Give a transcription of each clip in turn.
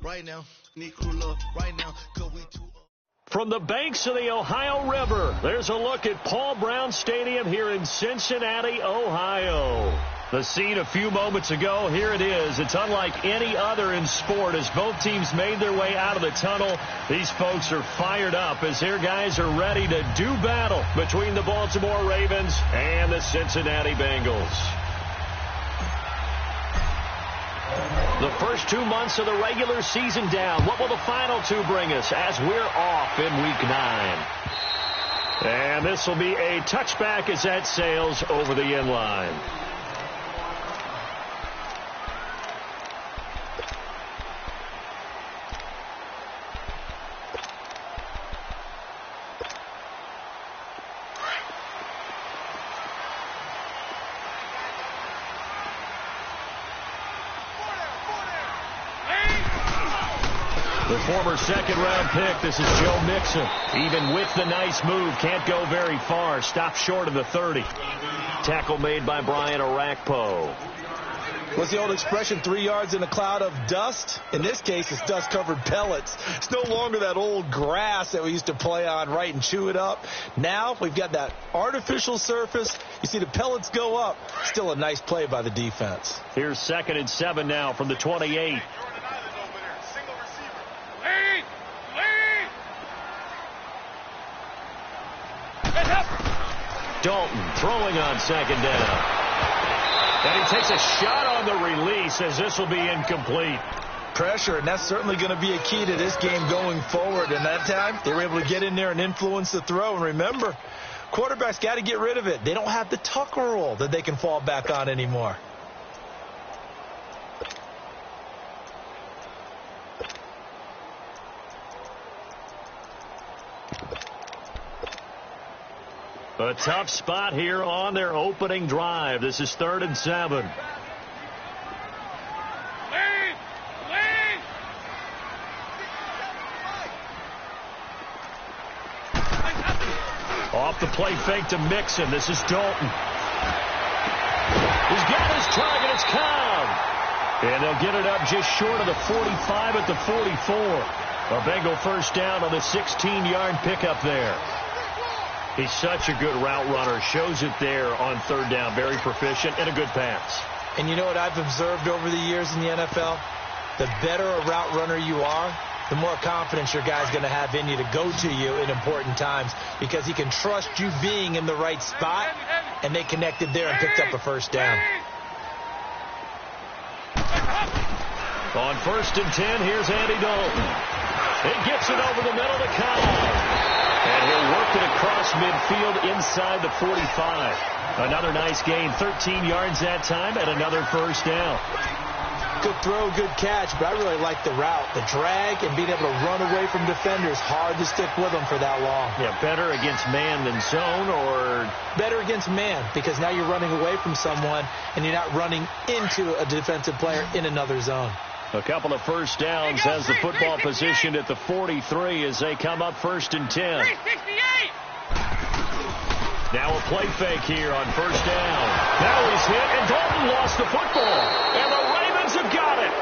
right now. Need crew love right now. From the banks of the Ohio River, there's a look at Paul Brown Stadium here in Cincinnati, Ohio. The scene a few moments ago, here it is. It's unlike any other in sport as both teams made their way out of the tunnel. These folks are fired up as their guys are ready to do battle between the Baltimore Ravens and the Cincinnati Bengals. The first 2 months of the regular season down. What will the final two bring us as we're off in Week 9? And this will be a touchback as that sails over the end line. The former second-round pick, this is Joe Mixon. Even with the nice move, can't go very far. Stopped short of the 30. Tackle made by Brian Orakpo. What's the old expression, 3 yards in a cloud of dust? In this case, it's dust-covered pellets. It's no longer that old grass that we used to play on, right, and chew it up. Now we've got that artificial surface. You see the pellets go up. Still a nice play by the defense. Here's 2nd and 7 now from the 28. Dalton throwing on 2nd down. And he takes a shot on the release as this will be incomplete. Pressure, and that's certainly going to be a key to this game going forward. And that time, they were able to get in there and influence the throw. And remember, quarterbacks got to get rid of it. They don't have the tuck rule that they can fall back on anymore. A tough spot here on their opening drive. This is 3rd and 7. Off the play fake to Mixon. This is Dalton. He's got his target. It's Cobb. And they'll get it up just short of the 45 at the 44. A Bengal first down on the 16-yard pickup there. He's such a good route runner. Shows it there on 3rd down. Very proficient and a good pass. And you know what I've observed over the years in the NFL? The better a route runner you are, the more confidence your guy's going to have in you to go to you in important times because he can trust you being in the right spot, and they connected there and picked up a first down. On 1st and 10, here's Andy Dalton. He gets it over the middle to Cobb. And he'll work it across midfield inside the 45. Another nice gain, 13 yards that time, and another first down. Good throw, good catch, but I really like the route. The drag and being able to run away from defenders. Hard to stick with them for that long. Yeah, better against man than zone, or? Better against man, because now you're running away from someone, and you're not running into a defensive player in another zone. A couple of first downs has the football positioned at the 43 as they come up 1st and 10. Now a play fake here on 1st down. Now he's hit, and Dalton lost the football. And the Ravens have got it.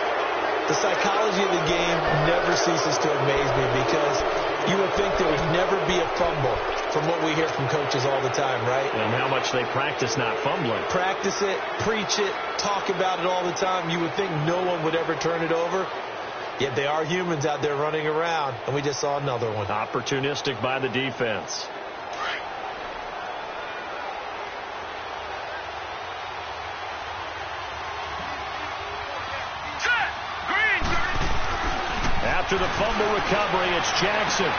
The psychology of the game never ceases to amaze me because you would think there would never be a fumble from what we hear from coaches all the time, right? And how much they practice not fumbling. Practice it, preach it, talk about it all the time. You would think no one would ever turn it over. Yet they are humans out there running around, and we just saw another one. Opportunistic by the defense. After the fumble recovery, it's Jackson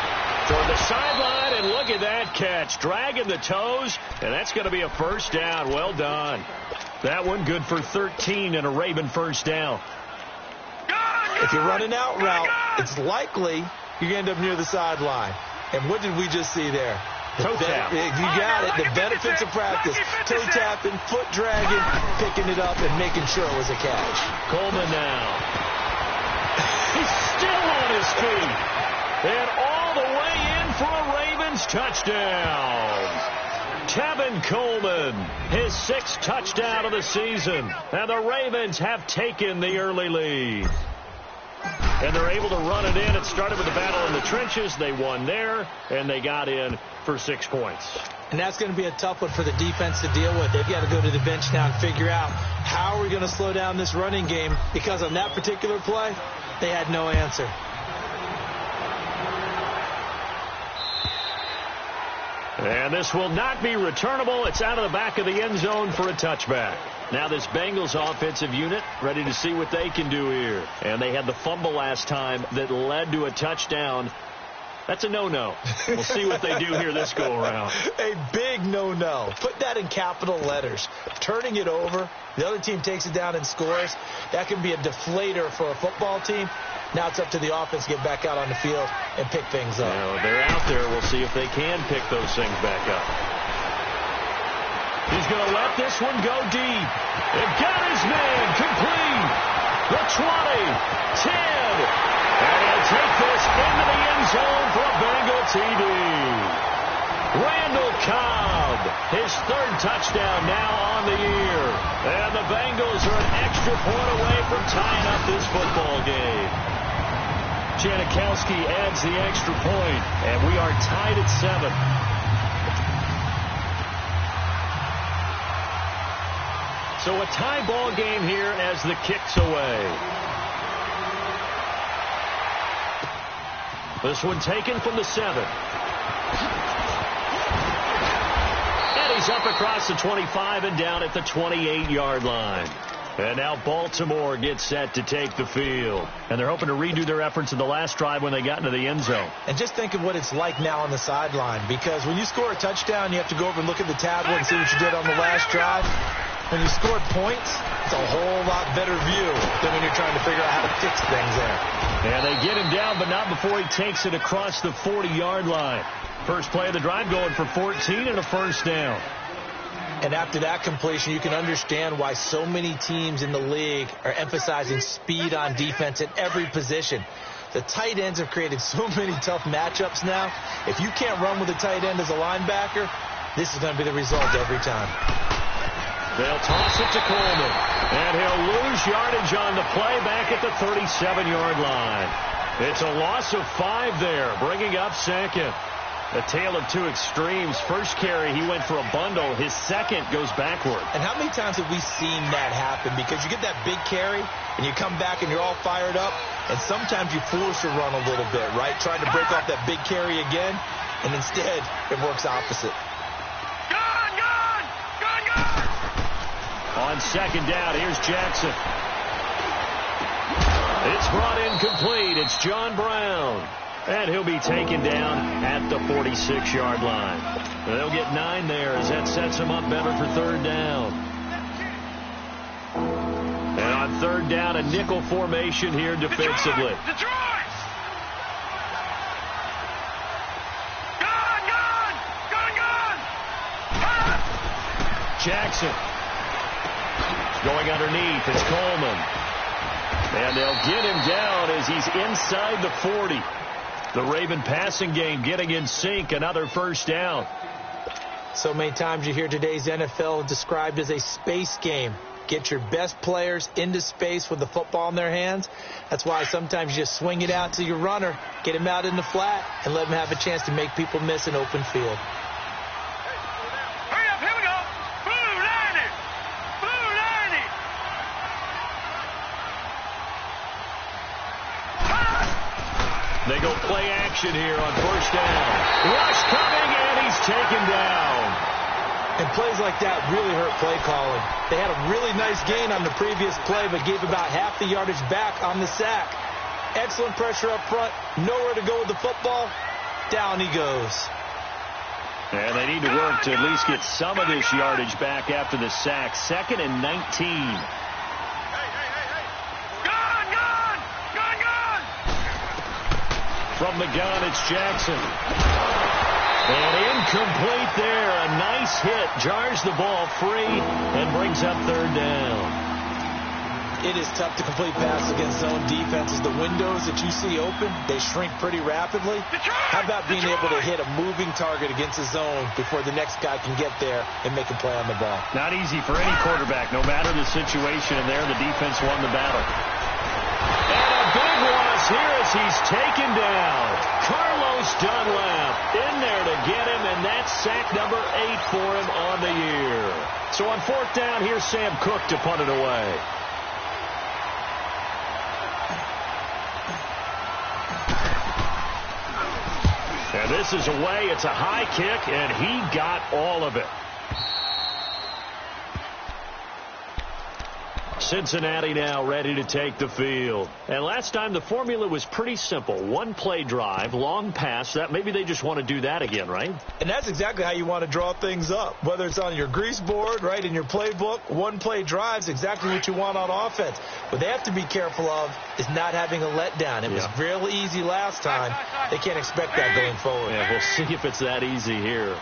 toward the sideline, and look at that catch. Dragging the toes, and that's going to be a first down. Well done. That one good for 13 and a Raven first down. If you're running out route, it's likely you're going to end up near the sideline. And what did we just see there? Toe tap. You got it. The benefits of practice. Toe tapping, foot dragging, picking it up, and making sure it was a catch. Coleman now. He's still on his feet. And all the way in for a Ravens touchdown. Tevin Coleman, his 6th touchdown of the season. And the Ravens have taken the early lead. and they're able to run it in. It started with the battle in the trenches. They won there, and they got in for 6 points. And that's going to be a tough one for the defense to deal with. They've got to go to the bench now and figure out how are we going to slow down this running game, because on that particular play, they had no answer. And this will not be returnable. It's out of the back of the end zone for a touchback. Now this Bengals offensive unit ready to see what they can do here. And they had the fumble last time that led to a touchdown. That's a no-no. We'll see what they do here this go-around. A big no-no. Put that in capital letters. Turning it over, the other team takes it down and scores. That can be a deflator for a football team. Now it's up to the offense to get back out on the field and pick things up. Well, they're out there. We'll see if they can pick those things back up. He's going to let this one go deep. They've got his man complete. The 20, 10, and he'll take this into the end zone for a Bengal TD. Randall Cobb, his third touchdown now on the year. And the Bengals are an extra point away from tying up this football game. Janikowski adds the extra point, and we are tied at 7. So a tie ball game here as the kick's away. This one taken from the 7. And he's up across the 25 and down at the 28-yard line. And now Baltimore gets set to take the field. And they're hoping to redo their efforts in the last drive when they got into the end zone. And just think of what it's like now on the sideline. Because when you score a touchdown, you have to go over and look at the tablet and see what you did on the last drive. When you scored points, it's a whole lot better view than when you're trying to figure out how to fix things there. And they get him down, but not before he takes it across the 40-yard line. First play of the drive going for 14 and a first down. And after that completion, you can understand why so many teams in the league are emphasizing speed on defense at every position. The tight ends have created so many tough matchups now. If you can't run with a tight end as a linebacker, this is going to be the result every time. They'll toss it to Coleman, and he'll lose yardage on the play back at the 37-yard line. It's a loss of 5 there, bringing up second. A tale of two extremes. First carry, he went for a bundle. His second goes backward. And how many times have we seen that happen? Because you get that big carry, and you come back, and you're all fired up, and sometimes you force a run a little bit, right? Trying to break off that big carry again, and instead, it works opposite. On second down, here's Jackson. It's brought in complete. It's John Brown. And he'll be taken down at the 46-yard line. They'll get 9 there as that sets them up better for third down. And on third down, a nickel formation here defensively. Detroit! Jackson. Going underneath, it's Coleman. And they'll get him down as he's inside the 40. The Raven passing game getting in sync, another first down. So many times you hear today's NFL described as a space game. Get your best players into space with the football in their hands. That's why sometimes you just swing it out to your runner, get him out in the flat, and let him have a chance to make people miss an open field. Hurry up, here we go. Blue 90. Blue 90. They go play action here on first down. Rush coming, and he's taken down. And plays like that really hurt play calling. They had a really nice gain on the previous play, but gave about half the yardage back on the sack. Excellent pressure up front. Nowhere to go with the football. Down he goes. And they need to work to at least get some of this yardage back after the sack. 2nd and 19. From the gun, it's Jackson. And incomplete there. A nice hit. Jars the ball free and brings up third down. It is tough to complete passes against zone defenses. The windows that you see open, they shrink pretty rapidly. How about being able to hit a moving target against a zone before the next guy can get there and make a play on the ball? Not easy for any quarterback, no matter the situation. And there, the defense won the battle. And a big loss here as he's taken down. Carlos Dunlap in there to get him, and that's sack number 8 for him on the year. So on 4th down, here's Sam Cook to punt it away. And this is away. It's a high kick, and he got all of it. Cincinnati now ready to take the field. And last time the formula was pretty simple. 1-play drive, long pass. That maybe they just want to do that again, right? And that's exactly how you want to draw things up. Whether it's on your grease board, right, in your playbook, 1-play drive's exactly what you want on offense. What they have to be careful of is not having a letdown. It was real easy last time. They can't expect that going forward. Yeah, we'll see if it's that easy here.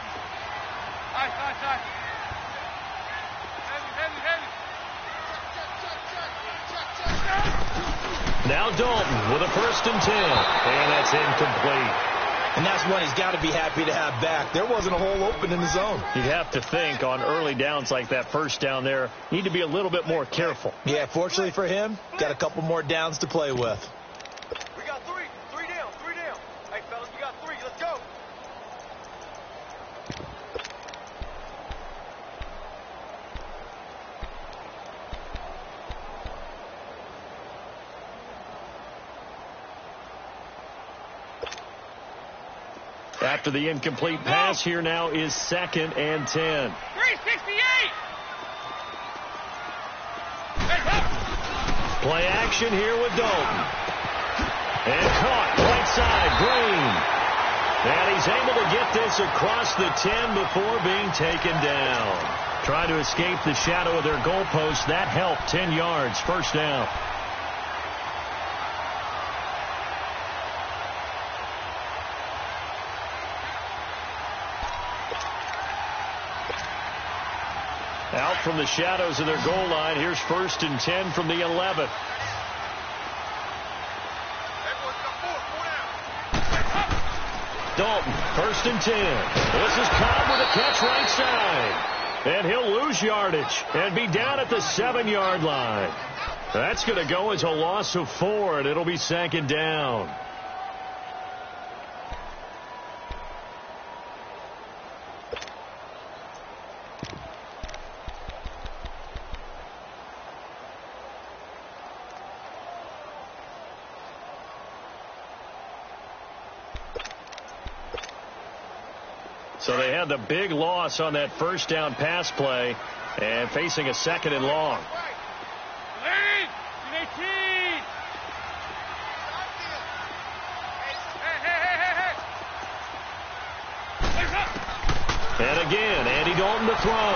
Now Dalton with a 1st and 10. And that's incomplete. And that's one he's got to be happy to have back. There wasn't a hole open in the zone. You'd have to think on early downs like that 1st down there, need to be a little bit more careful. Yeah, fortunately for him, got a couple more downs to play with. We got 3. 3 down. 3 down. Hey, fellas, we got 3. Let's go. After the incomplete pass, here now is 2nd and 10. 368. Play action here with Dalton. And caught right side, Green. And he's able to get this across the 10 before being taken down. Trying to escape the shadow of their goalpost. That helped. 10 yards, 1st down. Out from the shadows of their goal line. Here's 1st and 10 from the 11. Dalton, 1st and 10. This is Cobb with a catch right side. And he'll lose yardage and be down at the 7-yard line. That's going to go as a loss of 4, and it'll be 2nd down. So they had the big loss on that 1st down pass play and facing a 2nd and long. And again, Andy Dalton to throw.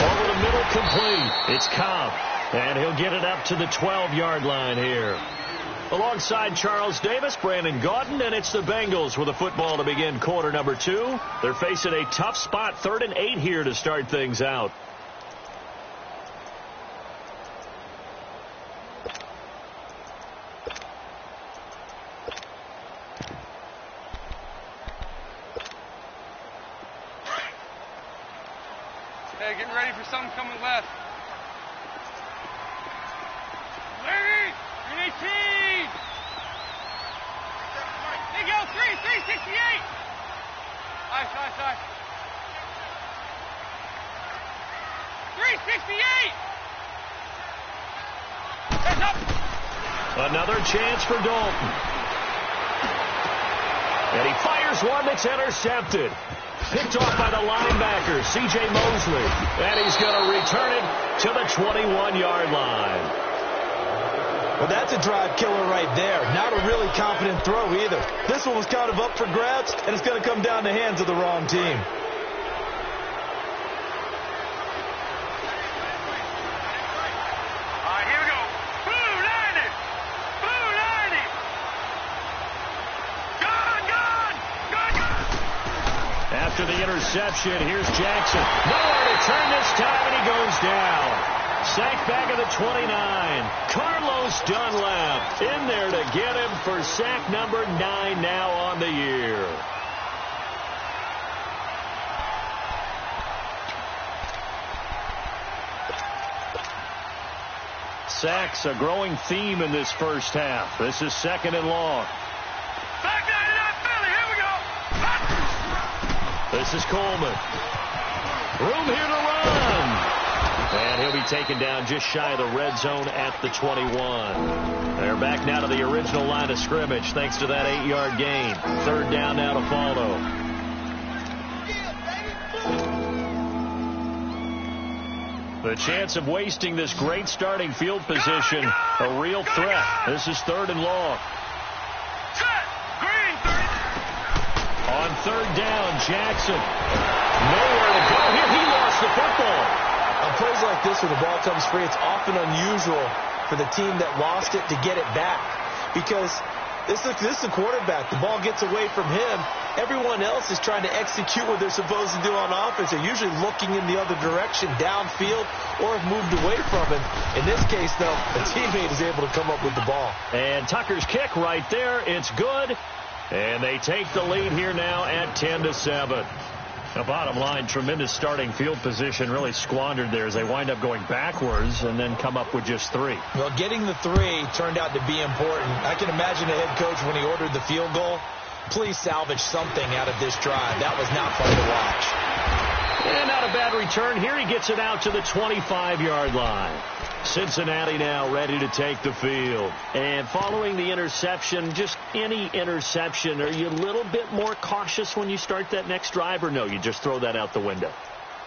Over the middle, complete. It's Cobb, and he'll get it up to the 12-yard line here. Alongside Charles Davis, Brandon Gaudin, and it's the Bengals with the football to begin quarter number 2. They're facing a tough spot, 3rd and 8 here to start things out. Hey, getting ready for something coming left. Larry, you're 18. They go 368. Nice. 368. Heads up. Another chance for Dalton. And he fires one that's intercepted. Picked off by the linebacker, C.J. Mosley. And he's going to return it to the 21-yard line. Well, that's a drive killer right there. Not a really confident throw either. This one was kind of up for grabs, and it's going to come down the hands of the wrong team. All right, here we go. Blue 90. Blue 90. Gone. After the interception, here's Jackson. Nowhere to turn this time, and he goes down. Sacked back at the 29. Carlos Dunlap in there to get him for sack number 9 now on the year. Sacks a growing theme in this first half. This is 2nd and long. This is Coleman. Room here to run. And he'll be taken down just shy of the red zone at the 21. They're back now to the original line of scrimmage thanks to that 8-yard gain. 3rd down now to follow. The chance of wasting this great starting field position, a real threat. This is 3rd and long. On 3rd down, Jackson. Nowhere to go here. He lost the football. On plays like this where the ball comes free, it's often unusual for the team that lost it to get it back. Because this is the quarterback. The ball gets away from him. Everyone else is trying to execute what they're supposed to do on offense. They're usually looking in the other direction, downfield, or have moved away from him. In this case, though, a teammate is able to come up with the ball. And Tucker's kick right there. It's good. And they take the lead here now at 10-7. The bottom line, tremendous starting field position really squandered there as they wind up going backwards and then come up with just 3. Well, getting the 3 turned out to be important. I can imagine the head coach when he ordered the field goal. Please salvage something out of this drive. That was not fun to watch. And not a bad return. Here he gets it out to the 25-yard line. Cincinnati now ready to take the field. And following the interception, just any interception, are you a little bit more cautious when you start that next drive, or no, you just throw that out the window?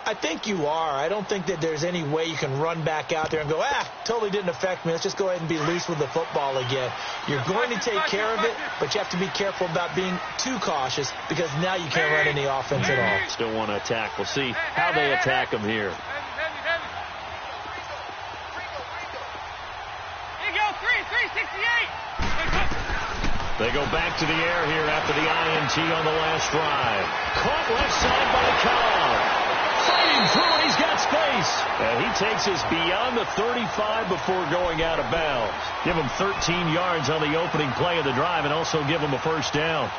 I think you are. I don't think that there's any way you can run back out there and go, totally didn't affect me. Let's just go ahead and be loose with the football again. You're going to take care of it, but you have to be careful about being too cautious because now you can't run any offense at all. Still want to attack. We'll see how they attack them here. They go back to the air here after the INT on the last drive. Caught left side by Cobb. Fighting through it. He's got space. And he takes us beyond the 35 before going out of bounds. Give him 13 yards on the opening play of the drive and also give him a first down.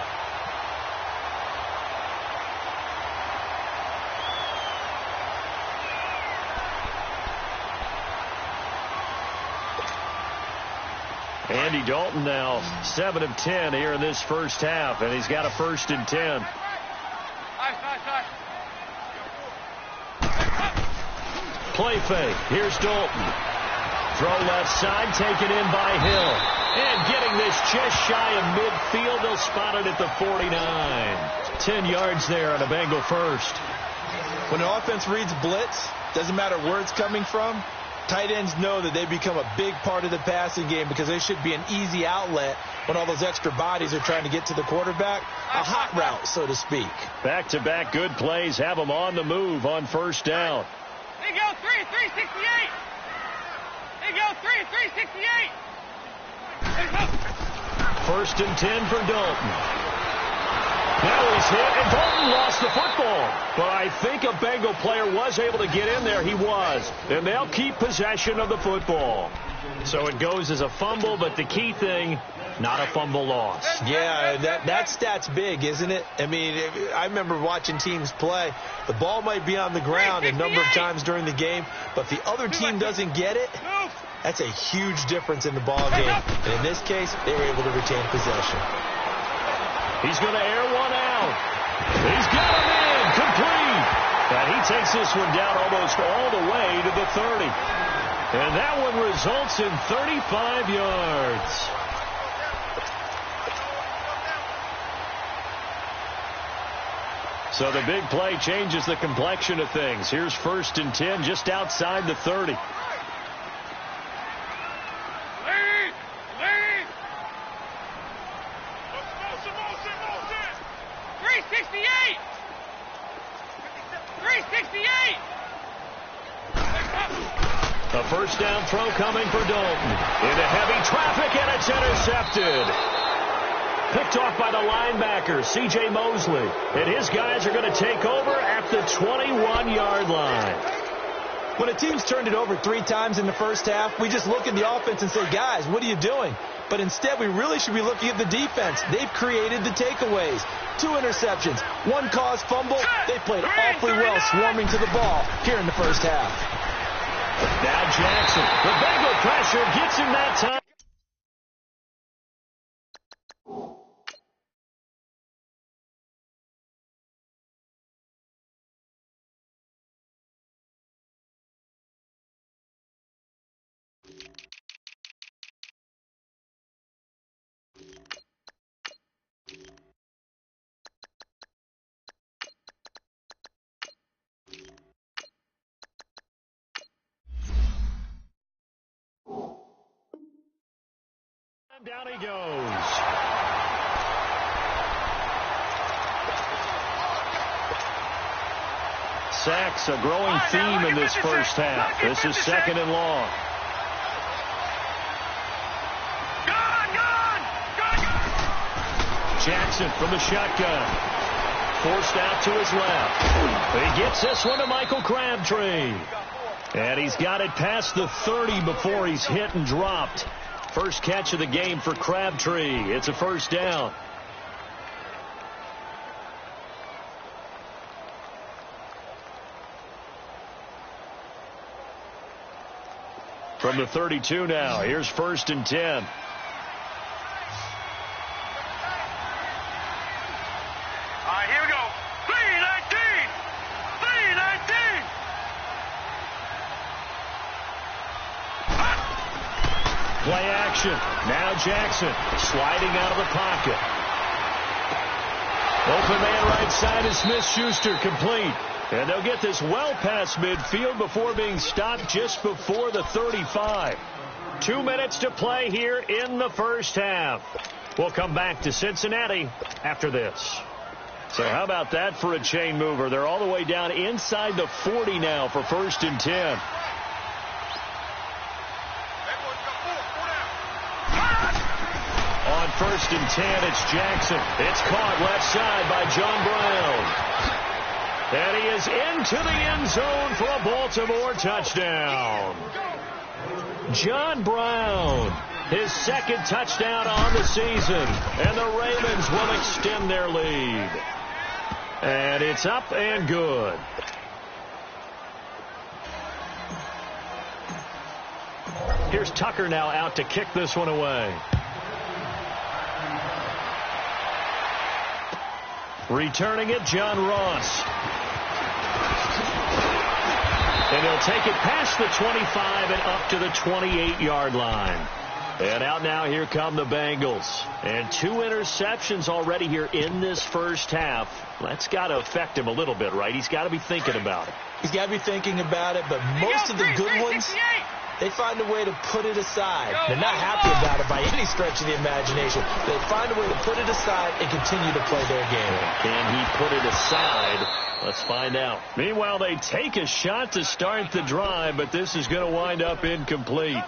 Andy Dalton now 7 of 10 here in this first half, and he's got a 1st and 10. Play fake. Here's Dalton. Throw left side, taken in by Hill. And getting this just shy of midfield, they'll spot it at the 49. 10 yards there on a Bengal first. When an offense reads blitz, doesn't matter where it's coming from, tight ends know that they become a big part of the passing game because they should be an easy outlet when all those extra bodies are trying to get to the quarterback. A hot route, so to speak. Back-to-back good plays have them on the move on first down. They go 368. They go 368. 1st and 10 for Dalton. Now he's hit, and Dalton lost the football. But I think a Bengal player was able to get in there. He was. And they'll keep possession of the football. So it goes as a fumble, but the key thing, not a fumble loss. Yeah, that stat's big, isn't it? I mean, I remember watching teams play. The ball might be on the ground a number of times during the game, but if the other team doesn't get it, that's a huge difference in the ball game. And in this case, they were able to retain possession. He's going to air one out. He's got him in. Complete. And he takes this one down almost all the way to the 30. And that one results in 35 yards. So the big play changes the complexion of things. Here's 1st and 10 just outside the 30. 368. A first down throw coming for Dalton. Into heavy traffic, and it's intercepted. Picked off by the linebacker, C.J. Mosley. And his guys are going to take over at the 21-yard line. When a team's turned it over 3 times in the first half, we just look at the offense and say, guys, what are you doing? But instead, we really should be looking at the defense. They've created the takeaways. 2 interceptions, 1 caused fumble. They played awfully well swarming to the ball here in the first half. Now Jackson. The Bengal pressure gets him that time. Down he goes. Sacks, a growing theme in this first half. This is second and long. Jackson from the shotgun. Forced out to his left. He gets this one to Michael Crabtree. And he's got it past the 30 before he's hit and dropped. First catch of the game for Crabtree. It's a first down. From the 32 now, here's first and 10. All right, here we go. 319! 319! Play action. Now Jackson sliding out of the pocket. Open man right side is Smith-Schuster, complete. And they'll get this well past midfield before being stopped just before the 35. 2 minutes to play here in the first half. We'll come back to Cincinnati after this. So how about that for a chain mover? They're all the way down inside the 40 now for first and 10. On first and 10, it's Jackson. It's caught left side by John Brown. And he is into the end zone for a Baltimore touchdown. John Brown, his second touchdown on the season. And the Ravens will extend their lead. And it's up and good. Here's Tucker now out to kick this one away. Returning it, John Ross. And he'll take it past the 25 and up to the 28-yard line. And out now, here come the Bengals. And 2 interceptions already here in this first half. That's got to affect him a little bit, right? He's got to be thinking about it. He's got to be thinking about it, but most of the good ones, they find a way to put it aside. They're not happy about it by any stretch of the imagination. They find a way to put it aside and continue to play their game. Can he put it aside? Let's find out. Meanwhile, they take a shot to start the drive, but this is going to wind up incomplete.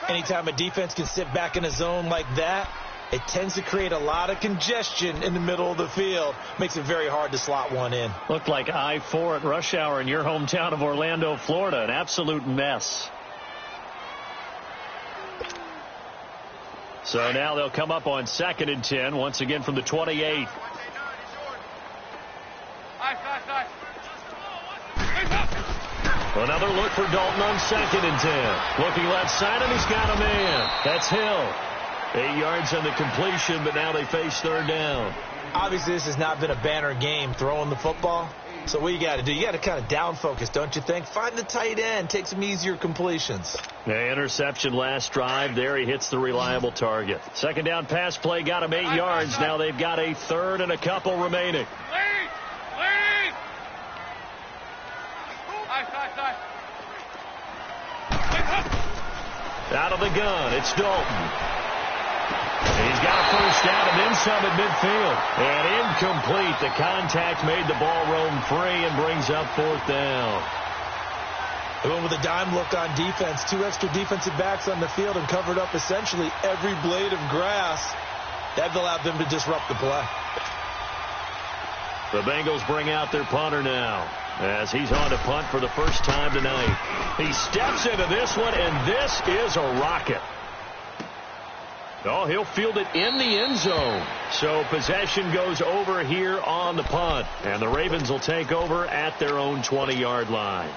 Anytime a defense can sit back in a zone like that, it tends to create a lot of congestion in the middle of the field. Makes it very hard to slot one in. Looked like I-4 at rush hour in your hometown of Orlando, Florida. An absolute mess. So now they'll come up on second and 10, once again from the 28. Another look for Dalton on second and 10. Looking left side, and he's got a man. That's Hill. 8 yards on the completion, but now they face third down. Obviously, this has not been a banner game throwing the football. So what you got to do, you got to kind of down focus, don't you think? Find the tight end, take some easier completions. The interception last drive. There he hits the reliable target. Second down pass play got him 8 yards. Now they've got a third and a couple remaining. Out of the gun, it's Dalton. He's got a first down and then some at midfield. And incomplete. The contact made the ball roam free and brings up fourth down. They went with a dime look on defense. 2 extra defensive backs on the field and covered up essentially every blade of grass. That allowed them to disrupt the play. The Bengals bring out their punter now, as he's on to punt for the first time tonight. He steps into this one, and this is a rocket. Oh, he'll field it in the end zone. So possession goes over here on the punt, and the Ravens will take over at their own 20-yard line.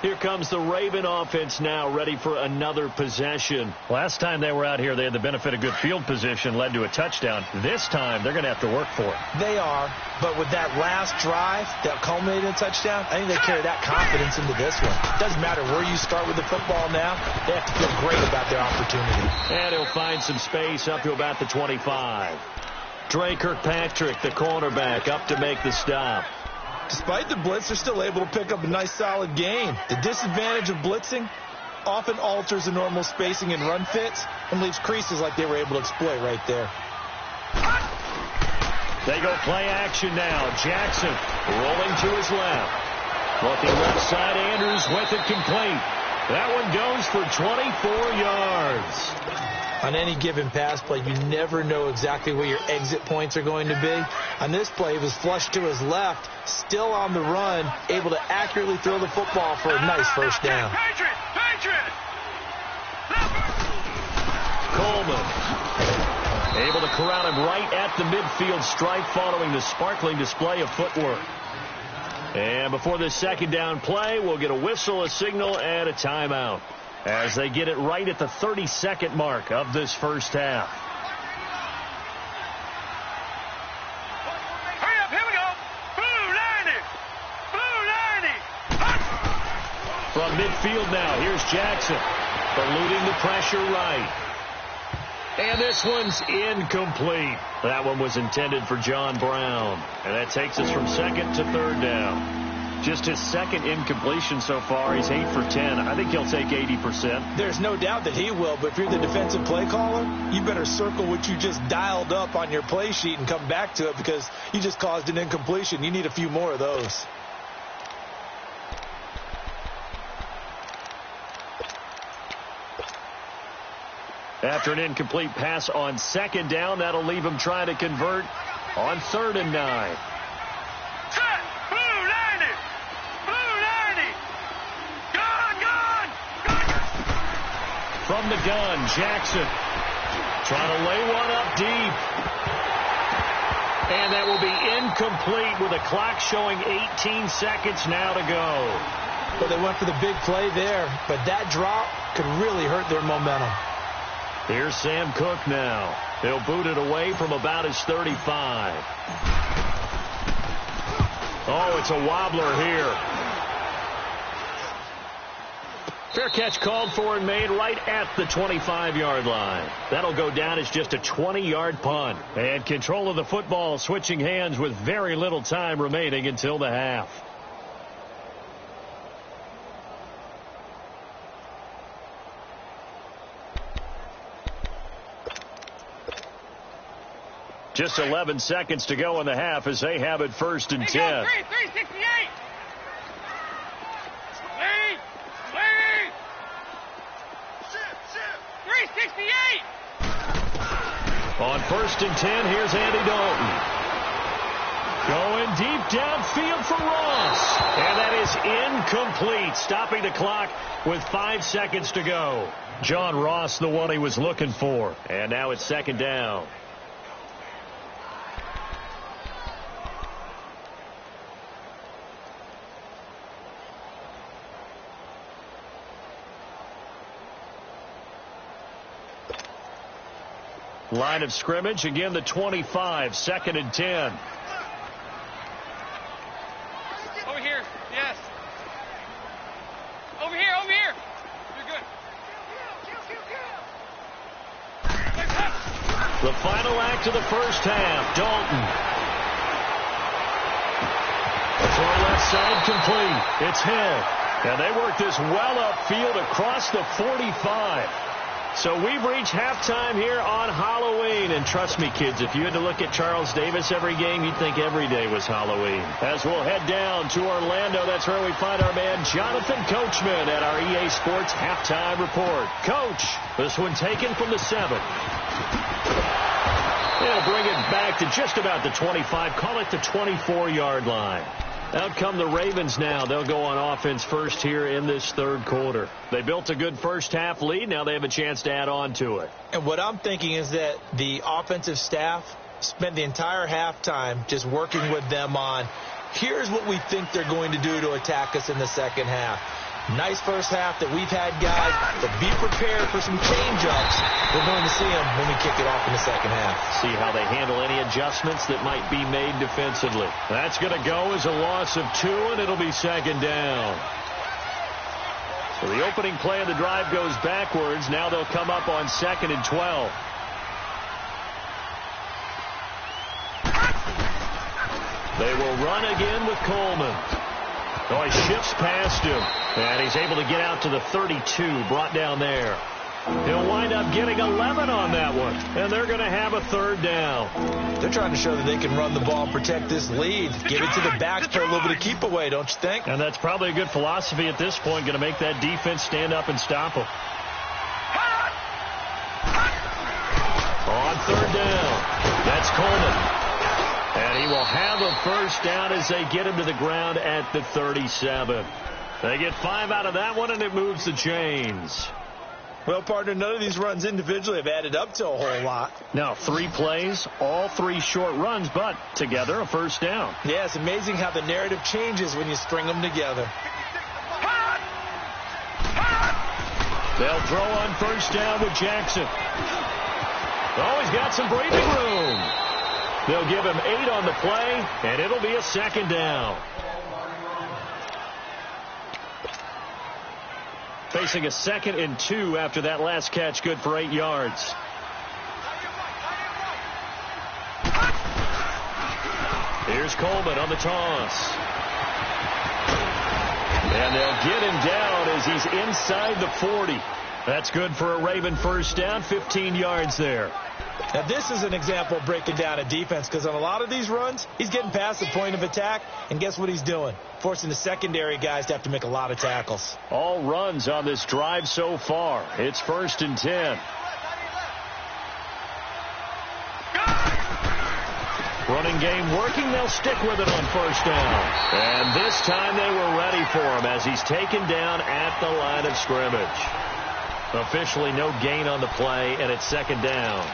Here comes the Raven offense now, ready for another possession. Last time they were out here, they had the benefit of good field position, led to a touchdown. This time, they're going to have to work for it. They are, but with that last drive that culminated in a touchdown, I think they carry that confidence into this one. Doesn't matter where you start with the football now, they have to feel great about their opportunity. And he'll find some space up to about the 25. Dre Kirkpatrick, the cornerback, up to make the stop. Despite the blitz, they're still able to pick up a nice, solid gain. The disadvantage of blitzing often alters the normal spacing and run fits and leaves creases like they were able to exploit right there. They go play action now. Jackson rolling to his left. Looking left side, Andrews with it complete. That one goes for 24 yards. On any given pass play, you never know exactly where your exit points are going to be. On this play, he was flushed to his left, still on the run, able to accurately throw the football for a nice first down. Coleman able to corral him right at the midfield stripe following the sparkling display of footwork. And before this second down play, we'll get a whistle, a signal, and a timeout as they get it right at the 30-second mark of this first half. Hurry up, here we go. Blue 90. Blue 90. From midfield now, here's Jackson, eluding the pressure right. And this one's incomplete. That one was intended for John Brown. And that takes us from second to third down. Just his second incompletion so far. He's 8 for 10. I think he'll take 80%. There's no doubt that he will, but if you're the defensive play caller, you better circle what you just dialed up on your play sheet and come back to it because you just caused an incompletion. You need a few more of those. After an incomplete pass on second down, that'll leave him trying to convert on 3rd and 9. From the gun, Jackson trying to lay one up deep. And that will be incomplete with a clock showing 18 seconds now to go. Well, they went for the big play there, but that drop could really hurt their momentum. Here's Sam Cook now. He'll boot it away from about his 35. Oh, it's a wobbler here. Fair catch called for and made right at the 25-yard line. That'll go down as just a 20-yard punt. And control of the football switching hands with very little time remaining until the half. Just 11 seconds to go in the half as they have it 1st and 10. 368. On 1st and 10, here's Andy Dalton. Going deep downfield for Ross. And that is incomplete, stopping the clock with 5 seconds to go. John Ross, the one he was looking for. And now it's 2nd down. Line of scrimmage, again the 25, 2nd and 10. Over here, yes. Over here, over here. You're good. The final act of the first half, Dalton. Throw left side complete. It's Hill. And they work this well upfield across the 45. So we've reached halftime here on Halloween. And trust me, kids, if you had to look at Charles Davis every game, you'd think every day was Halloween. As we'll head down to Orlando, that's where we find our man Jonathan Coachman at our EA Sports Halftime Report. Coach, this one taken from the 7. They'll bring it back to just about the 25. Call it the 24-yard line. Out come the Ravens now. They'll go on offense first here in this third quarter. They built a good first half lead. Now they have a chance to add on to it. And what I'm thinking is that the offensive staff spent the entire halftime just working with them on, here's what we think they're going to do to attack us in the second half. Nice first half that we've had, guys, but be prepared for some change-ups. We're going to see them when we kick it off in the second half. See how they handle any adjustments that might be made defensively. That's going to go as a loss of 2, and it'll be second down. So the opening play of the drive goes backwards. Now they'll come up on 2nd and 12. They will run again with Coleman. Oh, he shifts past him. And he's able to get out to the 32, brought down there. He'll wind up getting 11 on that one. And they're going to have a third down. They're trying to show that they can run the ball and protect this lead. Give it to the backs for a little bit of keep away, don't you think? And that's probably a good philosophy at this point. Going to make that defense stand up and stop them. On third down, that's Coleman. And he will have a first down as they get him to the ground at the 37. They get 5 out of that one, and it moves the chains. Well, partner, none of these runs individually have added up to a whole lot. Now, 3 plays, all 3 short runs, but together a first down. Yeah, it's amazing how the narrative changes when you string them together. They'll throw on first down with Jackson. Oh, he's got some breathing room. They'll give him 8 on the play, and it'll be a second down. Facing a 2nd and 2 after that last catch, good for 8 yards. Here's Coleman on the toss. And they'll get him down as he's inside the 40. That's good for a Raven first down, 15 yards there. Now, this is an example of breaking down a defense, because on a lot of these runs, he's getting past the point of attack, and guess what he's doing? Forcing the secondary guys to have to make a lot of tackles. All runs on this drive so far. It's 1st and 10. Running game working. They'll stick with it on first down. And this time they were ready for him as he's taken down at the line of scrimmage. Officially no gain on the play, and it's second down.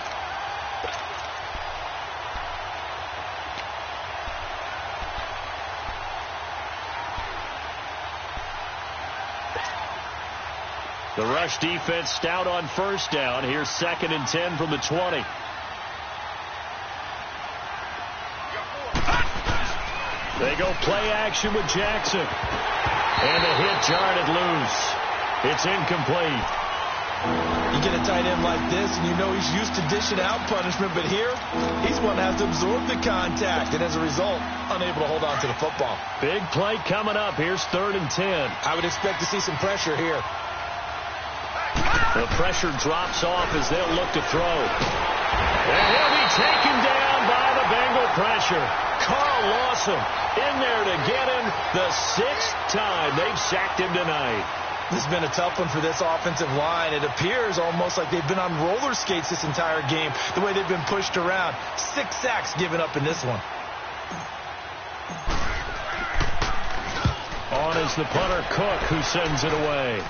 The rush defense stout on first down. Here's 2nd and 10 from the 20. They go play action with Jackson. And the hit jarred it loose. It's incomplete. You get a tight end like this, and you know he's used to dishing out punishment, but here, he's one that has to absorb the contact, and as a result, unable to hold on to the football. Big play coming up. Here's 3rd and 10. I would expect to see some pressure here. The pressure drops off as they'll look to throw. And he'll be taken down by the Bengal pressure. Carl Lawson in there to get him the 6th time they've sacked him tonight. This has been a tough one for this offensive line. It appears almost like they've been on roller skates this entire game, the way they've been pushed around. 6 sacks given up in this one. On is the punter, Cook, who sends it away.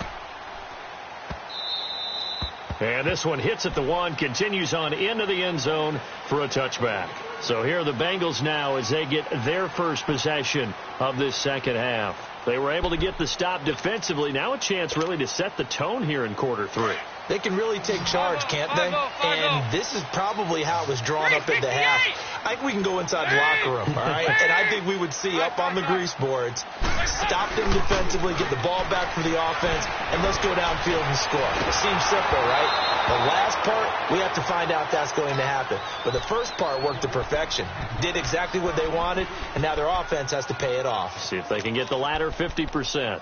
And this one hits at the 1, continues on into the end zone for a touchback. So here are the Bengals now as they get their first possession of this second half. They were able to get the stop defensively. Now a chance really to set the tone here in quarter 3. They can really take charge, can't they? And this is probably how it was drawn up at the half. I think we can go inside the locker room, all right? And I think we would see up on the grease boards, stop them defensively, get the ball back for the offense, and let's go downfield and score. It seems simple, right? The last part, we have to find out if that's going to happen. But the first part worked to perfection. Did exactly what they wanted, and now their offense has to pay it off. See if they can get the latter 50%.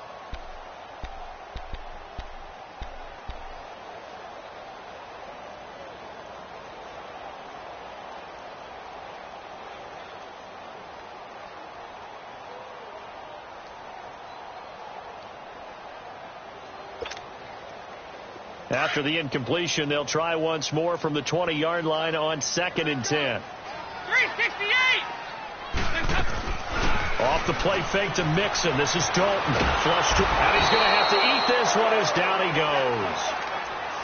After the incompletion, they'll try once more from the 20-yard line on 2nd and 10. 368! Off the play fake to Mixon. This is Dalton. Flushed, and he's going to have to eat this one as down he goes.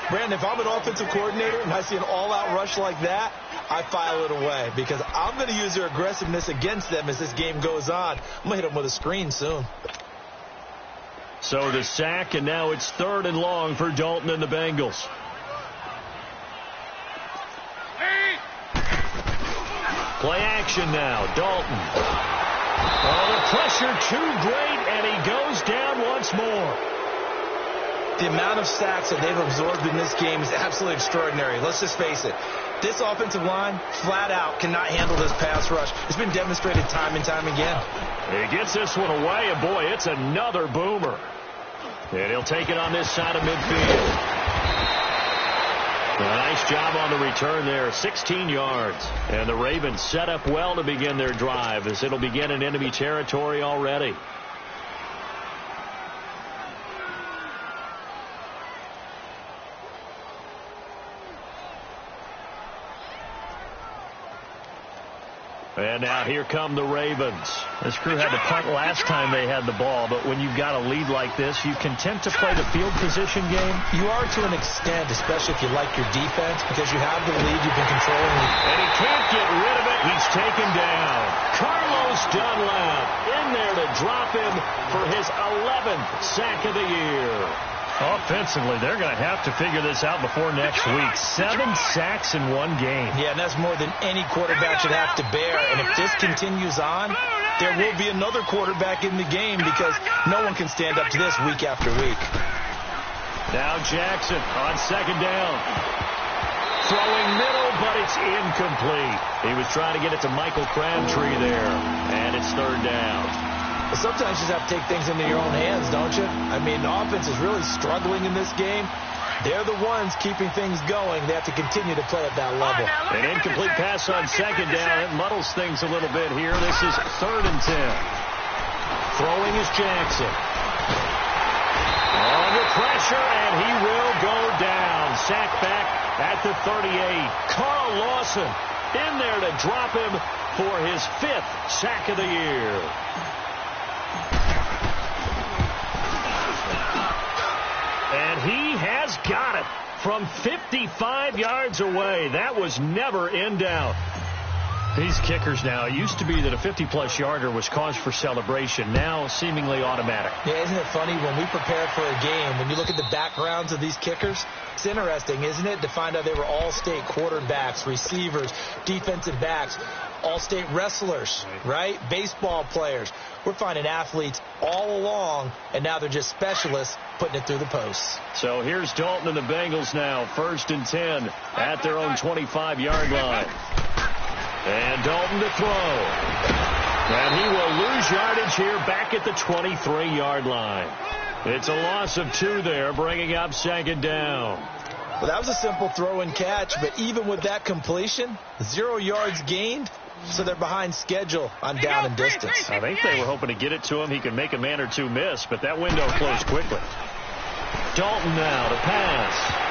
Brandon, if I'm an offensive coordinator and I see an all-out rush like that, I file it away because I'm going to use their aggressiveness against them as this game goes on. I'm going to hit them with a screen soon. So the sack, and now it's 3rd and long for Dalton and the Bengals. Play action now. Dalton. Oh, the pressure too great, and he goes down once more. The amount of sacks that they've absorbed in this game is absolutely extraordinary. Let's just face it. This offensive line, flat out, cannot handle this pass rush. It's been demonstrated time and time again. He gets this one away, and boy, it's another boomer. And he'll take it on this side of midfield. A nice job on the return there, 16 yards. And the Ravens set up well to begin their drive, as it'll begin in enemy territory already. And now here come the Ravens. This crew had to punt last time they had the ball, but when you've got a lead like this, you content to play the field position game? You are to an extent, especially if you like your defense, because you have the lead, you've been controlling it. And he can't get rid of it. He's taken down. Carlos Dunlap in there to drop him for his 11th sack of the year. Offensively, they're going to have to figure this out before next week. 7 sacks in one game. Yeah, and that's more than any quarterback should have to bear. And if this continues on, there will be another quarterback in the game because no one can stand up to this week after week. Now Jackson on 2nd down. Throwing middle, but it's incomplete. He was trying to get it to Michael Crabtree there, and it's 3rd down. But sometimes you just have to take things into your own hands, don't you? I mean, the offense is really struggling in this game. They're the ones keeping things going. They have to continue to play at that level. An incomplete pass on 2nd down. It muddles things a little bit here. This is 3rd and 10. Throwing is Jackson. Under pressure, and he will go down. Sack back at the 38. Carl Lawson in there to drop him for his 5th sack of the year. And he has got it from 55 yards away. That was never in doubt. These kickers now, it used to be that a 50-plus yarder was cause for celebration. Now seemingly automatic. Yeah, isn't it funny when we prepare for a game, when you look at the backgrounds of these kickers, it's interesting, isn't it, to find out they were all-state quarterbacks, receivers, defensive backs, all-state wrestlers, right? Baseball players. We're finding athletes all along, and now they're just specialists putting it through the posts. So here's Dalton and the Bengals now, 1st and 10 at their own 25-yard line. And Dalton to throw. And he will lose yardage here back at the 23-yard line. It's a loss of 2 there, bringing up 2nd down. Well, that was a simple throw and catch, but even with that completion, 0 yards gained, so they're behind schedule on down and distance. I think they were hoping to get it to him. He could make a man or two miss, but that window closed quickly. Dalton now to pass.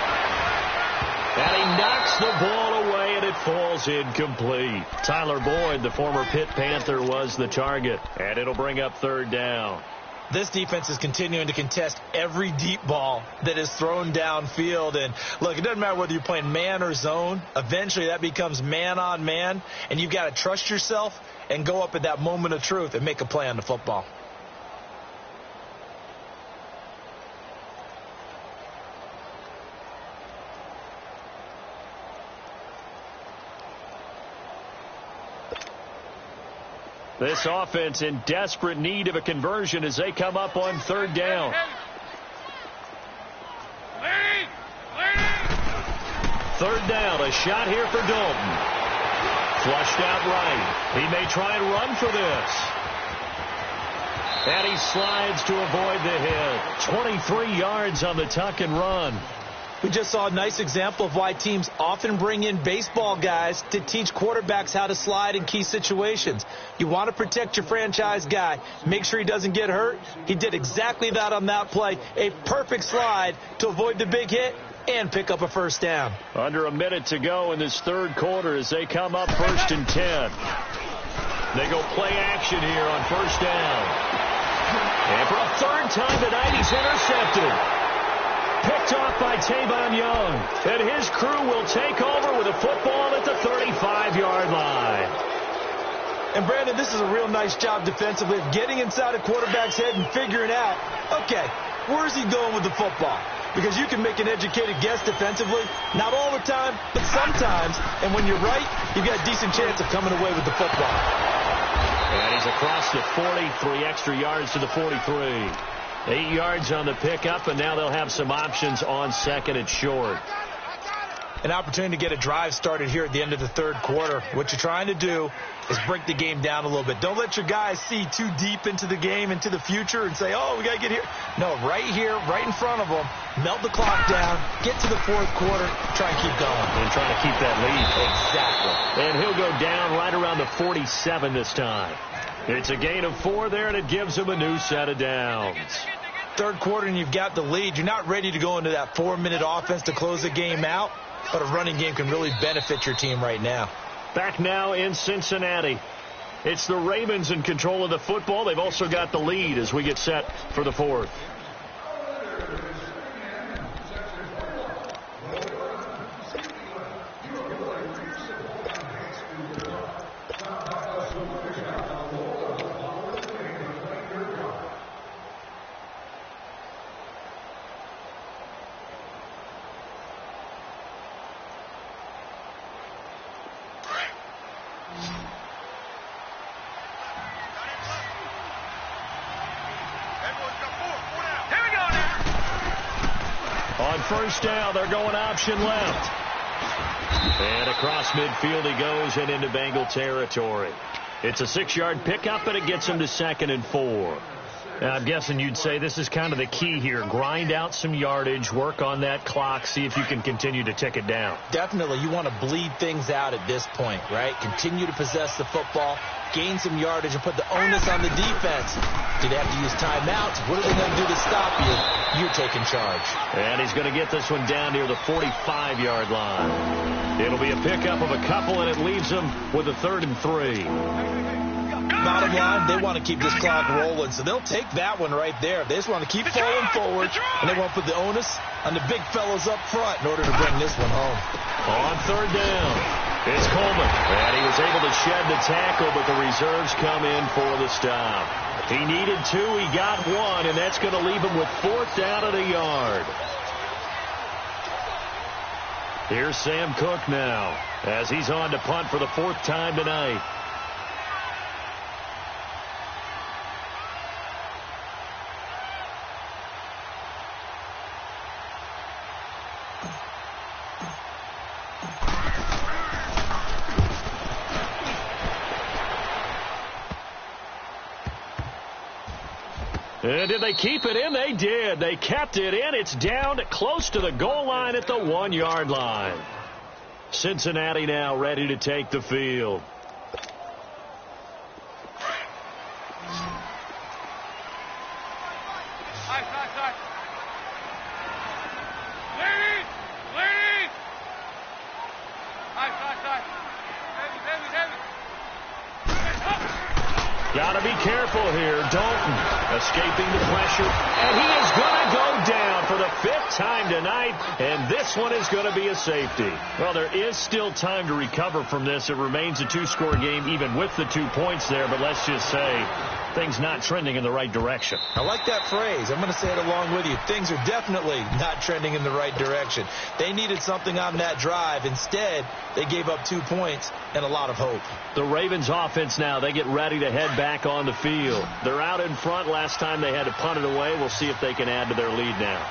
And he knocks the ball away, and it falls incomplete. Tyler Boyd, the former Pitt Panther, was the target, and it'll bring up 3rd down. This defense is continuing to contest every deep ball that is thrown downfield. And, look, it doesn't matter whether you're playing man or zone. Eventually that becomes man on man, and you've got to trust yourself and go up at that moment of truth and make a play on the football. This offense in desperate need of a conversion as they come up on 3rd down. Third down, a shot here for Dalton. Flushed out right. He may try and run for this. And he slides to avoid the hit. 23 yards on the tuck and run. We just saw a nice example of why teams often bring in baseball guys to teach quarterbacks how to slide in key situations. You want to protect your franchise guy. Make sure he doesn't get hurt. He did exactly that on that play. A perfect slide to avoid the big hit and pick up a 1st down. Under a minute to go in this 3rd quarter as they come up 1st and 10. They go play action here on 1st down. And for a 3rd time tonight, he's intercepted. Picked off by Tavon Young. And his crew will take over with a football at the 35-yard line. And, Brandon, this is a real nice job defensively of getting inside a quarterback's head and figuring out, okay, where's he going with the football? Because you can make an educated guess defensively, not all the time, but sometimes. And when you're right, you've got a decent chance of coming away with the football. And he's across the 40, 3 extra yards to the 43. 8 yards on the pickup, and now they'll have some options on second and short. An opportunity to get a drive started here at the end of the third quarter. What you're trying to do is break the game down a little bit. Don't let your guys see too deep into the game, into the future, and say, oh, we got to get here. No, right here, right in front of them, melt the clock down, get to the fourth quarter, try and keep going. And try to keep that lead. Exactly. And he'll go down right around the 47 this time. It's a gain of 4 there, and it gives him a new set of downs. Third quarter, and you've got the lead. You're not ready to go into that 4-minute offense to close the game out. But a running game can really benefit your team right now. Back now in Cincinnati. It's the Ravens in control of the football. They've also got the lead as we get set for the fourth. On first down, they're going option left. And across midfield he goes and into Bengal territory. It's a 6-yard pickup, and it gets him to 2nd and 4. Now, I'm guessing you'd say this is kind of the key here. Grind out some yardage, work on that clock, see if you can continue to tick it down. Definitely. You want to bleed things out at this point, right? Continue to possess the football, gain some yardage, and put the onus on the defense. Do they have to use timeouts? What are they going to do to stop you? You're taking charge. And he's going to get this one down near the 45-yard line. It'll be a pickup of a couple, and it leaves them with a 3rd and 3. Bottom line, they want to keep this clock rolling, so they'll take that one right there. They just want to keep falling forward, and they want to put the onus on the big fellows up front in order to bring this one home. On 3rd down, it's Coleman. And he was able to shed the tackle, but the reserves come in for the stop. He needed 2, he got 1, and that's going to leave him with 4th down at a yard. Here's Sam Cook now, as he's on to punt for the 4th time tonight. Did they keep it in? They did. They kept it in. It's down close to the goal line at the 1-yard line. Cincinnati now ready to take the field. Got to be careful here. Dalton escaping the pressure. And he is going to go down for the 5th time tonight. And this one is going to be a safety. Well, there is still time to recover from this. It remains a 2-score game even with the 2 points there. But let's just say things not trending in the right direction. I like that phrase. I'm going to say it along with you. Things are definitely not trending in the right direction. They needed something on that drive. Instead, they gave up 2 points and a lot of hope. The Ravens offense now, they get ready to head back on the field. They're out in front. Last time they had to punt it away. We'll see if they can add to their lead now.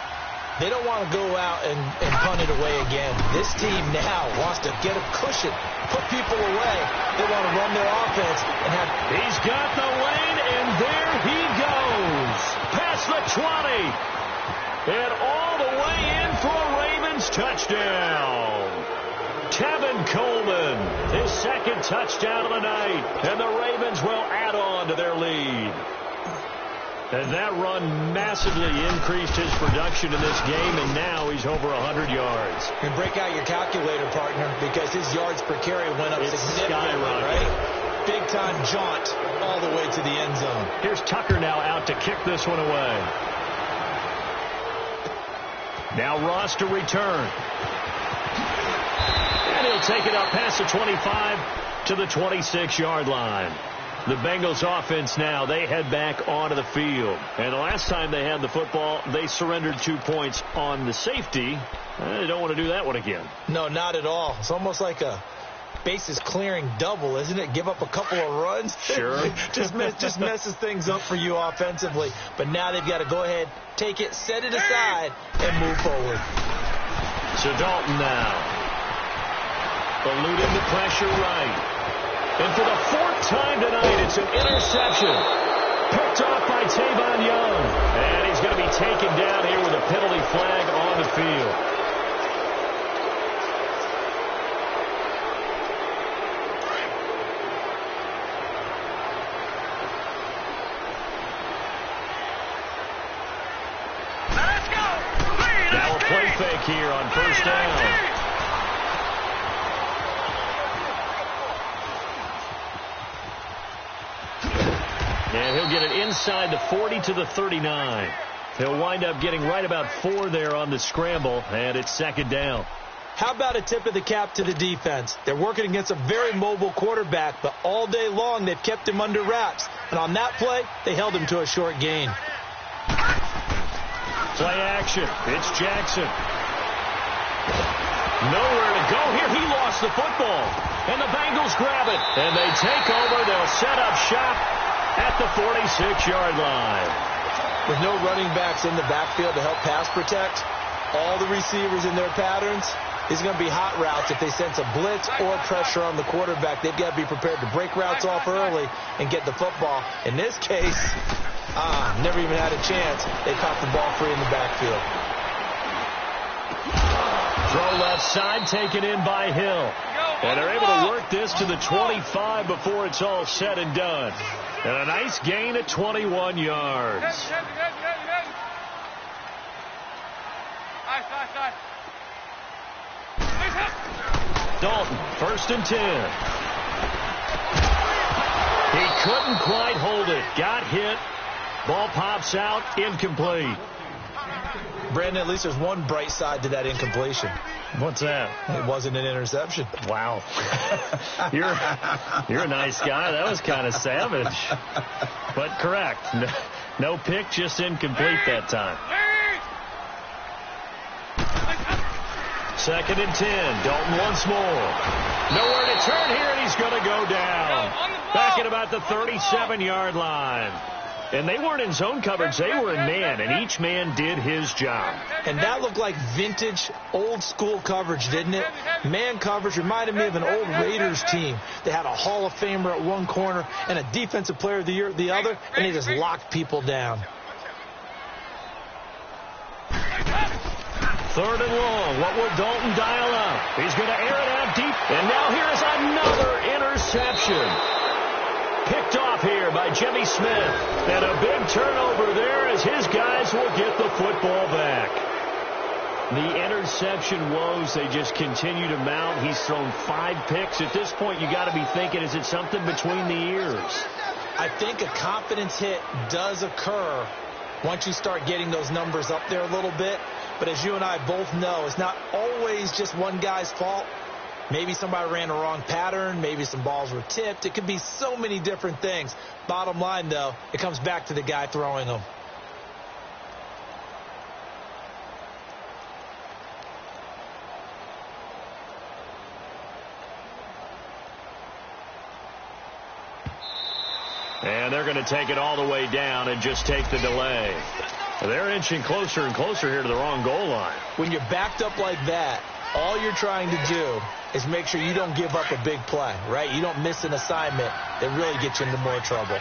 They don't want to go out and punt it away again. This team now wants to get a cushion, put people away. They want to run their offense and have... He's got the lane, and there he goes. Past the 20. And all the way in for a Ravens touchdown. Tevin Coleman, his 2nd touchdown of the night. And the Ravens will add on to their lead. And that run massively increased his production in this game, and now he's over 100 yards. And break out your calculator, partner, because his yards per carry went up significantly, right? Big-time jaunt all the way to the end zone. Here's Tucker now out to kick this one away. Now Ross to return. And he'll take it up past the 25 to the 26-yard line. The Bengals offense now, they head back onto the field. And the last time they had the football, they surrendered 2 points on the safety. They don't want to do that one again. No, not at all. It's almost like a bases clearing double, isn't it? Give up a couple of runs. Sure. just messes things up for you offensively. But now they've got to go ahead, take it, set it aside, and move forward. So Dalton now, eluding the pressure right. And for the 4th time tonight, it's an interception. Picked off by Tavon Young. And he's going to be taken down here with a penalty flag on the field. Let's go! Now a play fake here on first down. And he'll get it inside the 40 to the 39. He'll wind up getting right about 4 there on the scramble, and it's 2nd down. How about a tip of the cap to the defense? They're working against a very mobile quarterback, but all day long they've kept him under wraps. And on that play, they held him to a short gain. Play action. It's Jackson. Nowhere to go here. He lost the football. And the Bengals grab it. And they take over. They'll set up shop at the 46-yard line. With no running backs in the backfield to help pass protect, all the receivers in their patterns, these are going to be hot routes if they sense a blitz or pressure on the quarterback. They've got to be prepared to break routes off early and get the football. In this case, never even had a chance. They caught the ball free in the backfield. Throw left side, taken in by Hill. And they're able to work this to the 25 before it's all said and done. And a nice gain at 21 yards. Dalton, 1st and 10. He couldn't quite hold it. Got hit. Ball pops out. Incomplete. Brandon, at least there's one bright side to that incompletion. What's that? It wasn't an interception. Wow. You're a nice guy. That was kind of savage. But correct. No pick, just incomplete that time. 2nd and 10. Dalton once more. Nowhere to turn here, and he's going to go down. Back at about the 37-yard line. And they weren't in zone coverage. They were in man, and each man did his job. And that looked like vintage, old-school coverage, didn't it? Man coverage reminded me of an old Raiders team. They had a Hall of Famer at one corner and a Defensive Player of the Year at the other, and they just locked people down. 3rd and long. What will Dalton dial up? He's going to air it out deep. And now here is another interception. Picked off here by Jimmy Smith. And a big turnover there as his guys will get the football back. The interception woes, they just continue to mount. He's thrown 5 picks. At this point, you got to be thinking, is it something between the ears? I think a confidence hit does occur once you start getting those numbers up there a little bit. But as you and I both know, it's not always just one guy's fault. Maybe somebody ran a wrong pattern. Maybe some balls were tipped. It could be so many different things. Bottom line, though, it comes back to the guy throwing them. And they're going to take it all the way down and just take the delay. They're inching closer and closer here to the wrong goal line. When you're backed up like that, all you're trying to do is make sure you don't give up a big play, right? You don't miss an assignment that really gets you into more trouble.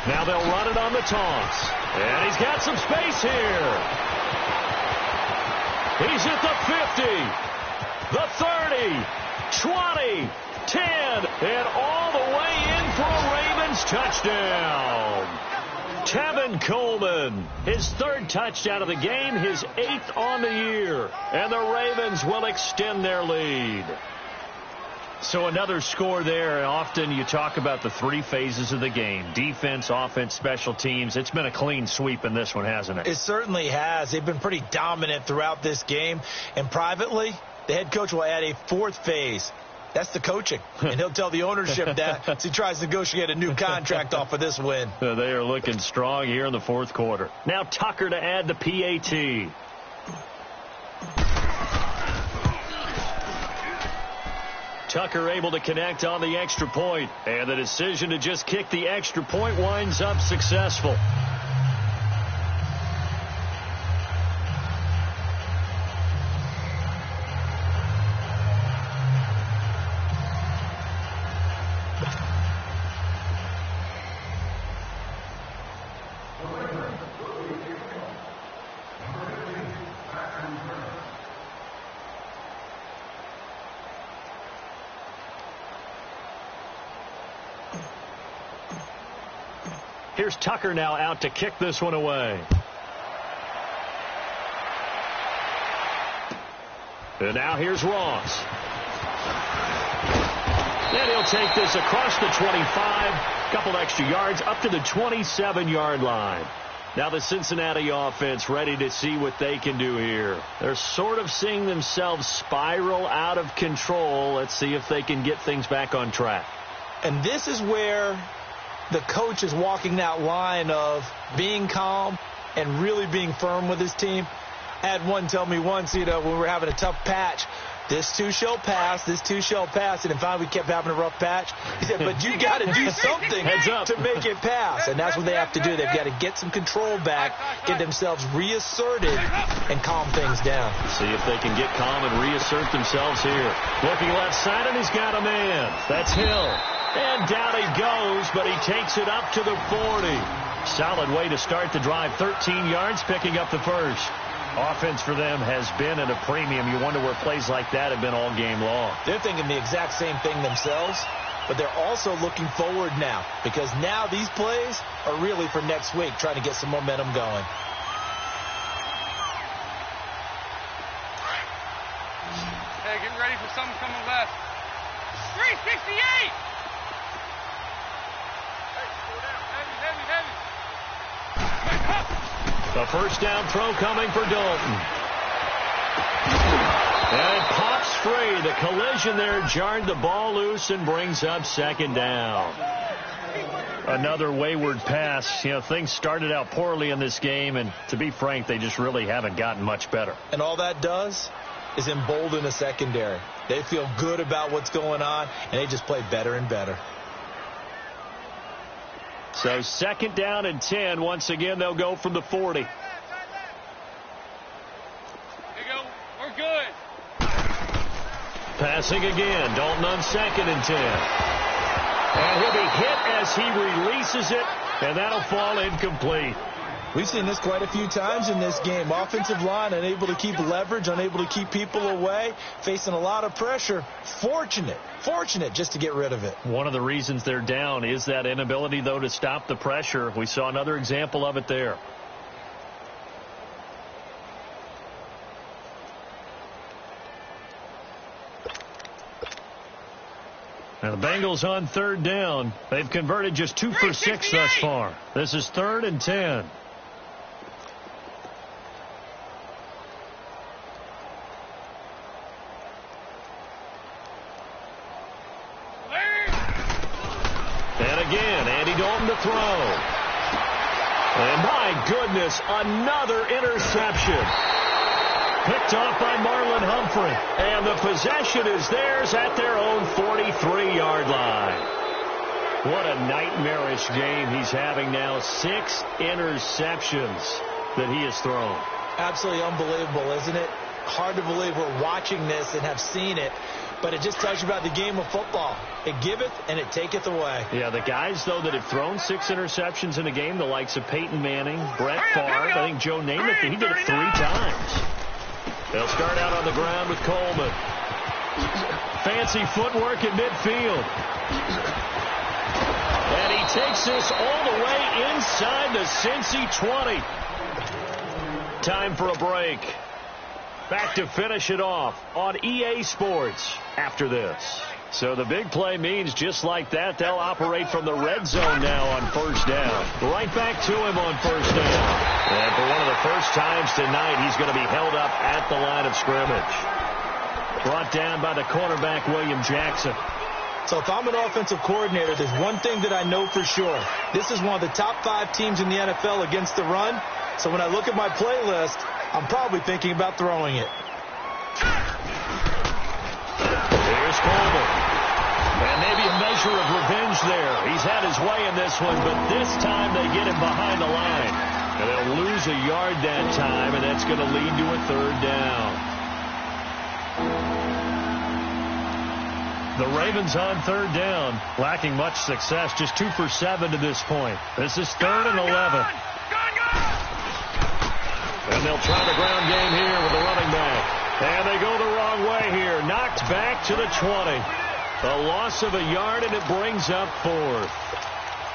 Now they'll run it on the toss. And he's got some space here. He's at the 50, the 30, 20, 10, and all the way in for a Ravens touchdown. Tevin Coleman, his 3rd touchdown of the game, his 8th on the year. And the Ravens will extend their lead. So another score there, and often you talk about the three phases of the game: defense, offense, special teams. It's been a clean sweep in this one, hasn't it? It certainly has. They've been pretty dominant throughout this game. And privately, the head coach will add a fourth phase. That's the coaching. And he'll tell the ownership that as he tries to negotiate a new contract off of this win. They are looking strong here in the fourth quarter. Now Tucker to add the PAT. Tucker able to connect on the extra point, and the decision to just kick the extra point winds up successful. Here's Tucker now out to kick this one away. And now here's Ross. And he'll take this across the 25, couple extra yards, up to the 27-yard line. Now the Cincinnati offense ready to see what they can do here. They're sort of seeing themselves spiral out of control. Let's see if they can get things back on track. And this is where the coach is walking that line of being calm and really being firm with his team. I had one tell me once, when we were having a tough patch, this too shall pass, this too shall pass. And then finally we kept having a rough patch. He said, but you got to do something to make it pass. And that's what they have to do. They've got to get some control back, get themselves reasserted, and calm things down. See if they can get calm and reassert themselves here. Looking left side, and he's got a man. That's Hill. And down he goes, but he takes it up to the 40. Solid way to start the drive. 13 yards, picking up the first. Offense for them has been at a premium. You wonder where plays like that have been all game long. They're thinking the exact same thing themselves, but they're also looking forward now, because now these plays are really for next week, trying to get some momentum going. Hey, get ready for something coming left. 368! The first down throw coming for Dalton. And it pops free. The collision there jarred the ball loose and brings up second down. Another wayward pass. Things started out poorly in this game, and to be frank, they just really haven't gotten much better. And all that does is embolden the secondary. They feel good about what's going on, and they just play better and better. So second down and 10. Once again, they'll go from the 40. Here you go. We're good. Passing again. Dalton on second and 10. And he'll be hit as he releases it, and that'll fall incomplete. We've seen this quite a few times in this game. Offensive line unable to keep leverage, unable to keep people away, facing a lot of pressure. Fortunate just to get rid of it. One of the reasons they're down is that inability, though, to stop the pressure. We saw another example of it there. Now the Bengals on third down. They've converted just 2 for 6 thus far. This is 3rd and 10. And again, Andy Dalton to throw. And my goodness, another interception. Picked off by Marlon Humphrey. And the possession is theirs at their own 43-yard line. What a nightmarish game he's having now. 6 interceptions that he has thrown. Absolutely unbelievable, isn't it? Hard to believe we're watching this and have seen it. But it just tells you about the game of football. It giveth and it taketh away. Yeah, the guys, though, that have thrown 6 interceptions in a game, the likes of Peyton Manning, Brett Favre, I think Joe Namath, he did it 3 times. They'll start out on the ground with Coleman. Fancy footwork at midfield. And he takes this all the way inside the Cincy 20. Time for a break. Back to finish it off on EA Sports after this. So the big play means just like that, they'll operate from the red zone now on first down. Right back to him on first down. And for one of the first times tonight, he's going to be held up at the line of scrimmage. Brought down by the cornerback, William Jackson. So if I'm an offensive coordinator, there's one thing that I know for sure. This is one of the top 5 teams in the NFL against the run. So when I look at my playlist, I'm probably thinking about throwing it. Here's Coleman. And maybe a measure of revenge there. He's had his way in this one, but this time they get him behind the line. And they'll lose a yard that time, and that's going to lead to a third down. The Ravens on third down, lacking much success, just 2 for 7 to this point. This is 3rd and 11. And they'll try the ground game here with the running back. And they go the wrong way here. Knocked back to the 20. A loss of a yard, and it brings up 4th.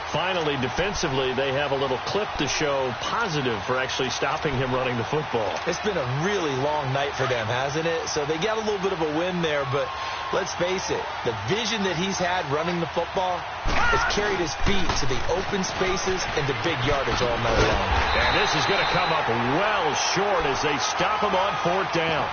Finally, defensively, they have a little clip to show positive for actually stopping him running the football. It's been a really long night for them, hasn't it? So they got a little bit of a win there, but let's face it, the vision that he's had running the football has carried his feet to the open spaces and the big yardage all night long. And this is going to come up well short as they stop him on 4th down.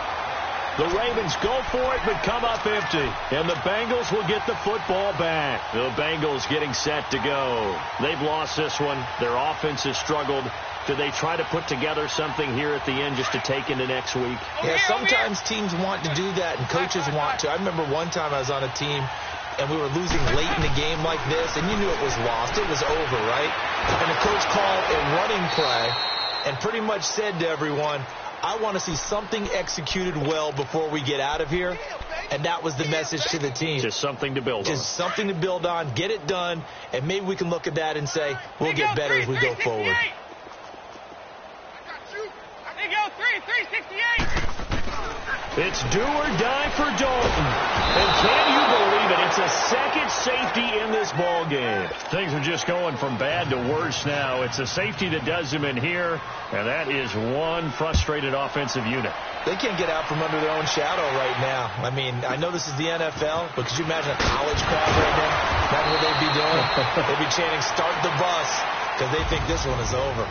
The Ravens go for it, but come up empty. And the Bengals will get the football back. The Bengals getting set to go. They've lost this one. Their offense has struggled. Do they try to put together something here at the end just to take into next week? Yeah, sometimes teams want to do that, and coaches want to. I remember one time I was on a team, and we were losing late in the game like this, and you knew it was lost. It was over, right? And the coach called a running play and pretty much said to everyone, I want to see something executed well before we get out of here. And that was the message to the team. Just something to build on. Just something to build on, get it done, and maybe we can look at that and say, we'll get better as we go forward. They go 368. It's do or die for Dalton. And can you believe it? It's a second safety in this ball game. Things are just going from bad to worse now. It's a safety that does him in here, and that is one frustrated offensive unit. They can't get out from under their own shadow right now. I mean, I know this is the NFL, but could you imagine a college crowd right now? That's what they'd be doing. They'd be chanting, start the bus, because they think this one is over.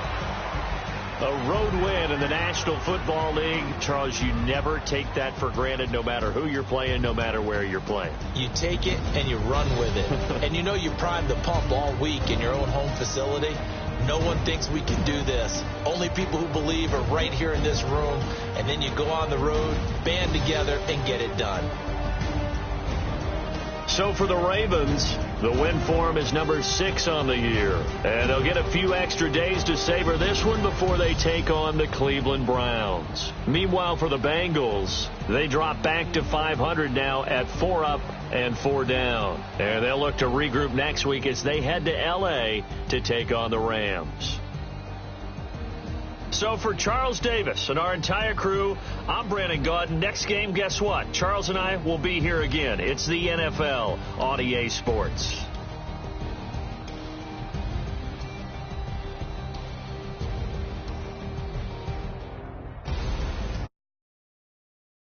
A road win in the National Football League. Charles, you never take that for granted, no matter who you're playing, no matter where you're playing. You take it and you run with it. And you know you primed the pump all week in your own home facility. No one thinks we can do this. Only people who believe are right here in this room. And then you go on the road, band together, and get it done. So for the Ravens, the win for them is number 6 on the year. And they'll get a few extra days to savor this one before they take on the Cleveland Browns. Meanwhile, for the Bengals, they drop back to 500 now at 4 up and 4 down. And they'll look to regroup next week as they head to L.A. to take on the Rams. So for Charles Davis and our entire crew, I'm Brandon Gaudin. Next game, guess what? Charles and I will be here again. It's the NFL on EA Sports.